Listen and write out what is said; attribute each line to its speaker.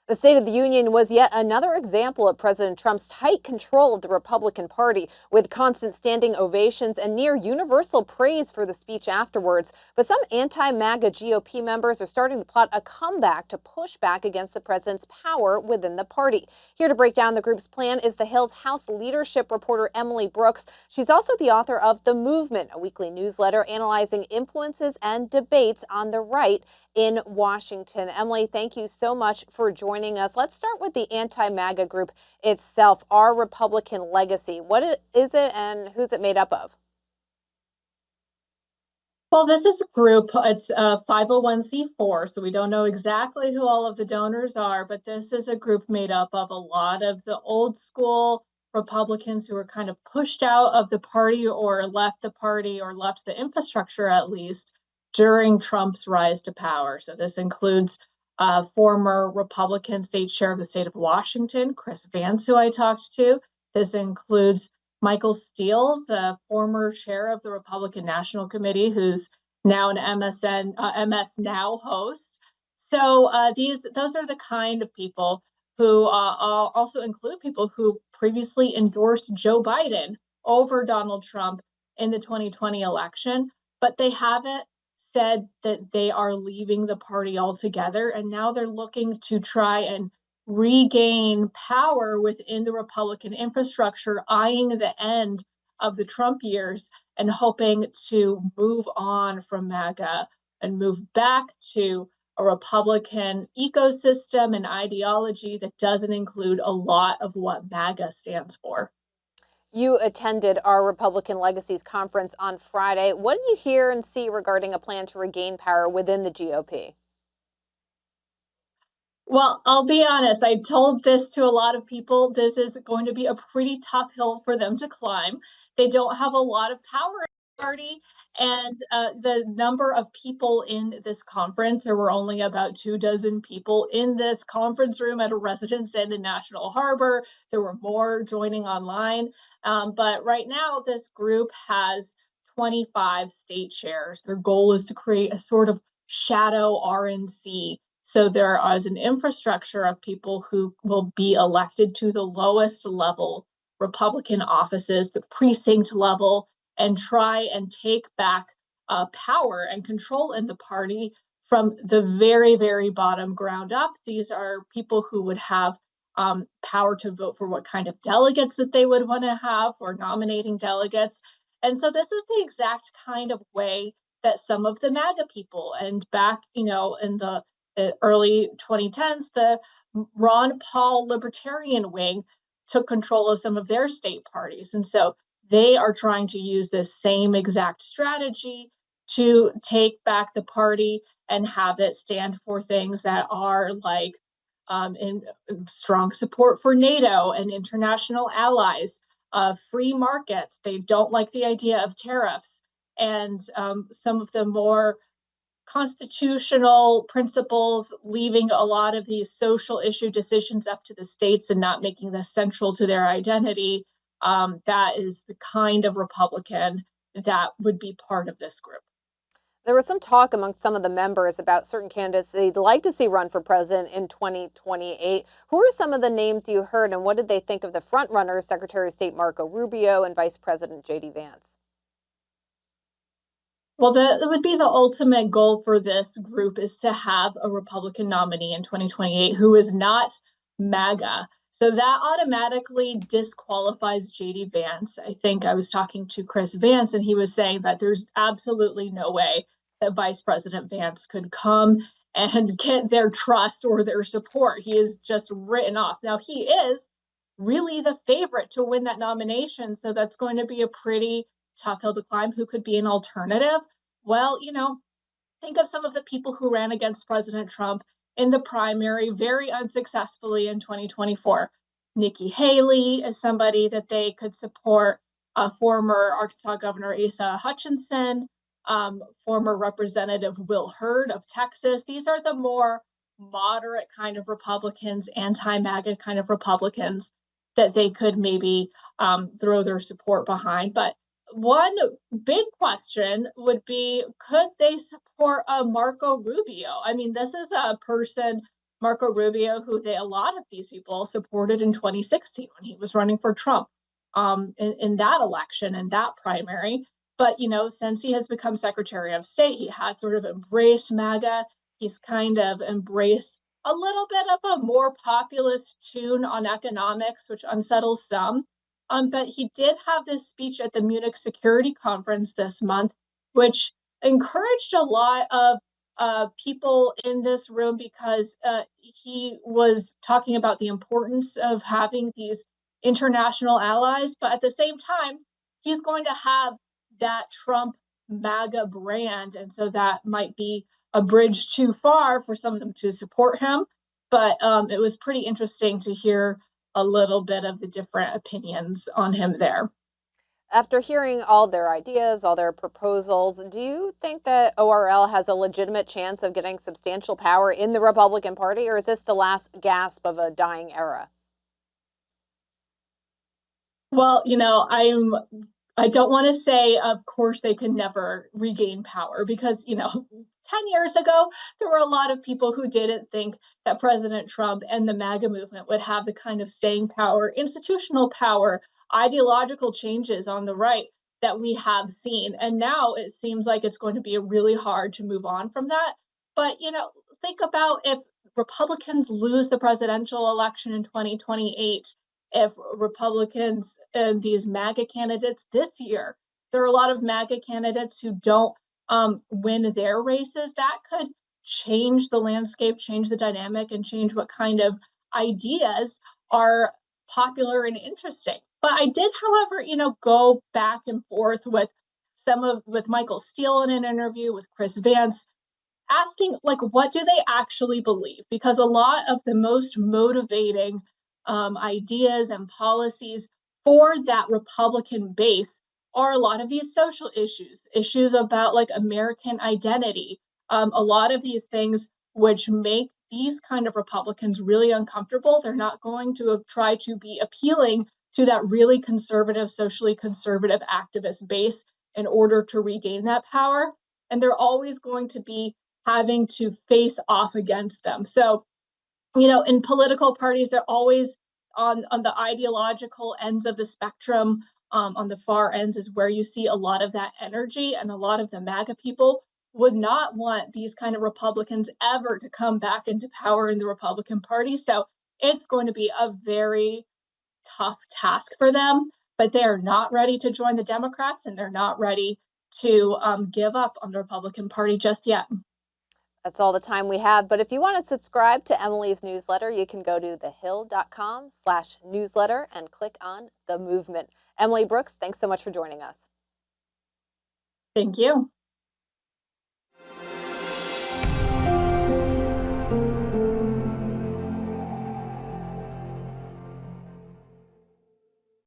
Speaker 1: The State of the Union was yet another example of President Trump's tight control of the Republican Party, with constant standing ovations and near universal praise for the speech afterwards. But some anti-MAGA GOP members are starting to plot a comeback to push back against the president's power within the party. Here to break down the group's plan is the Hill's House leadership reporter Emily Brooks. She's also the author of The Movement, a weekly newsletter analyzing influences and debates on the right in Washington. Emily, thank you so much for joining us. Let's start with the anti-MAGA group itself, Our Republican Legacy. What is it and who's it made up of?
Speaker 2: Well, this is a group, it's a 501c4, so we don't know exactly who all of the donors are, but this is a group made up of a lot of the old school Republicans who were kind of pushed out of the party or left the infrastructure at least during Trump's rise to power. So this includes former Republican state chair of the state of Washington, Chris Vance, who I talked to. This includes Michael Steele, the former chair of the Republican National Committee, who's now an MS Now host. So those are the kind of people who also include people who previously endorsed Joe Biden over Donald Trump in the 2020 election, but they haven't said that they are leaving the party altogether, and now they're looking to try and regain power within the Republican infrastructure, eyeing the end of the Trump years and hoping to move on from MAGA and move back to a Republican ecosystem and ideology that doesn't include a lot of what MAGA stands for.
Speaker 1: You attended Our Republican Legacies conference on Friday. What did you hear and see regarding a plan to regain power within the GOP?
Speaker 2: Well, I'll be honest, I told this to a lot of people. This is going to be a pretty tough hill for them to climb. They don't have a lot of power in the party. And the number of people in this conference, there were only about 24 people in this conference room at a Residence Inn in National Harbor. There were more joining online. But right now, this group has 25 state chairs. Their goal is to create a sort of shadow RNC. So there is an infrastructure of people who will be elected to the lowest level Republican offices, the precinct level, and try and take back power and control in the party from the very, very bottom ground up. These are people who would have power to vote for what kind of delegates that they would want to have or nominating delegates. And so this is the exact kind of way that some of the MAGA people and back, in the early 2010s, the Ron Paul libertarian wing took control of some of their state parties. And so they are trying to use this same exact strategy to take back the party and have it stand for things that are like in strong support for NATO and international allies, free markets. They don't like the idea of tariffs, and some of the more constitutional principles, leaving a lot of these social issue decisions up to the states and not making this central to their identity. That is the kind of Republican that would be part of this group.
Speaker 1: There was some talk among some of the members about certain candidates they'd like to see run for president in 2028. Who are some of the names you heard, and what did they think of the frontrunners, Secretary of State Marco Rubio and Vice President J.D. Vance?
Speaker 2: Well, that would be the ultimate goal for this group, is to have a Republican nominee in 2028 who is not MAGA. So that automatically disqualifies J.D. Vance. I think I was talking to Chris Vance, and he was saying that there's absolutely no way that Vice President Vance could come and get their trust or their support. He is just written off. Now, he is really the favorite to win that nomination, so that's going to be a pretty tough hill to climb. Who could be an alternative? Well, think of some of the people who ran against President Trump in the primary very unsuccessfully in 2024. Nikki Haley is somebody that they could support. Former Arkansas Governor Asa Hutchinson, former Representative Will Hurd of Texas. These are the more moderate kind of Republicans, anti-MAGA kind of Republicans that they could maybe throw their support behind. But one big question would be, could they support Marco Rubio? I mean, this is a person Marco Rubio, who a lot of these people supported in 2016 when he was running for Trump in that election and that primary. But, since he has become Secretary of State, he has sort of embraced MAGA. He's kind of embraced a little bit of a more populist tune on economics, which unsettles some. But he did have this speech at the Munich Security Conference this month, which encouraged a lot of people in this room because he was talking about the importance of having these international allies. But at the same time, he's going to have that Trump MAGA brand. And so that might be a bridge too far for some of them to support him. But it was pretty interesting to hear a little bit of the different opinions on him there.
Speaker 1: After hearing all their ideas, all their proposals, do you think that ORL has a legitimate chance of getting substantial power in the Republican Party, or is this the last gasp of a dying era?
Speaker 2: Well, I don't want to say, of course, they can never regain power because, 10 years ago, there were a lot of people who didn't think that President Trump and the MAGA movement would have the kind of staying power, institutional power, ideological changes on the right that we have seen. And now it seems like it's going to be really hard to move on from that. But, think about if Republicans lose the presidential election in 2028, if Republicans and these MAGA candidates this year, there are a lot of MAGA candidates who don't win their races. That could change the landscape, change the dynamic, and change what kind of ideas are popular and interesting. But I did, however, go back and forth with Michael Steele in an interview, with Chris Vance, asking like what do they actually believe, because a lot of the most motivating ideas and policies for that Republican base are a lot of these social issues about like American identity, a lot of these things which make these kind of Republicans really uncomfortable. They're not going to try to be appealing to that really conservative, socially conservative activist base in order to regain that power, and they're always going to be having to face off against them. So, in political parties, they're always on the ideological ends of the spectrum. On the far ends is where you see a lot of that energy, and a lot of the MAGA people would not want these kind of Republicans ever to come back into power in the Republican Party. So it's going to be a very tough task for them, but they are not ready to join the Democrats, and they're not ready to give up on the Republican Party just yet.
Speaker 1: That's all the time we have. But if you want to subscribe to Emily's newsletter, you can go to thehill.com/newsletter and click on the movement. Emily Brooks, thanks so much for joining us.
Speaker 2: Thank you.